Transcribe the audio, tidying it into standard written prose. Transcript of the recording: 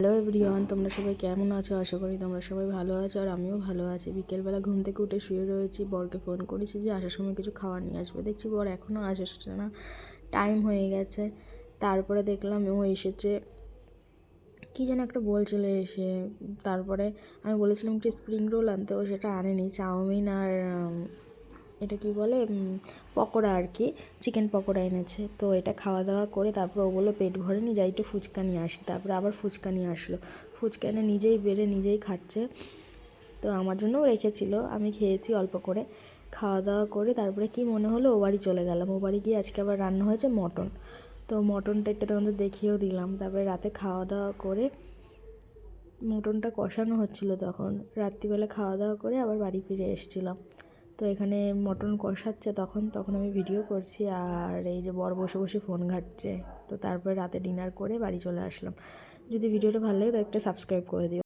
Hello everyone, তোমরা সবাই কেমন আছো? আশা করি তোমরা সবাই ভালো আছো আর আমিও ভালো আছি। বিকেলবেলা ঘুম থেকে উঠে শুয়ে রয়েছি। বরকে ফোন করেছি যে আসার সময় কিছু খাবার নিয়ে আসবে। দেখছি বর এখনও আসছে না, টাইম হয়ে গেছে। তারপরে দেখলাম ও এসেছে, কী যেন একটা বলছিল এসে। তারপরে আমি বলেছিলাম একটু স্প্রিং রোল আনতে, ও সেটা আনেনি। চাউমিন আর এটা কি বলে পকোড়া আর কি, চিকেন পকোড়া এনেছে। তো এটা খাওয়া দাওয়া করে তারপর ও বললো পেট ভরেনি, যাই একটু ফুচকা নিয়ে আসি। তারপরে আবার ফুচকা নিয়ে আসলো। ফুচকা এনে নিজেই বেড়ে নিজেই খাচ্ছে। তো আমার জন্যও রেখেছিল, আমি খেয়েছি অল্প করে। খাওয়া দাওয়া করে তারপরে কি মনে হলো ও বাড়ি চলে গেলাম। ও বাড়ি গিয়ে আজকে আবার রান্না হয়েছে মটন। তো মটনটা একটু তোমাদের দেখিয়েও দিলাম। তারপরে রাতে খাওয়া দাওয়া করে মটনটা কষানো হচ্ছিলো, তখন রাত্রিবেলা খাওয়া দাওয়া করে আবার বাড়ি ফিরে এসেছিলাম। তো এখানে মটন কষাচ্ছে, তখন আমি ভিডিও করছি আর এই যে বর বসে বসে ফোন ঘাঁটছে। তো তারপরে রাতে ডিনার করে বাড়ি চলে আসলাম। যদি ভিডিওটা ভালো লাগে তো একটা সাবস্ক্রাইব করে দিও।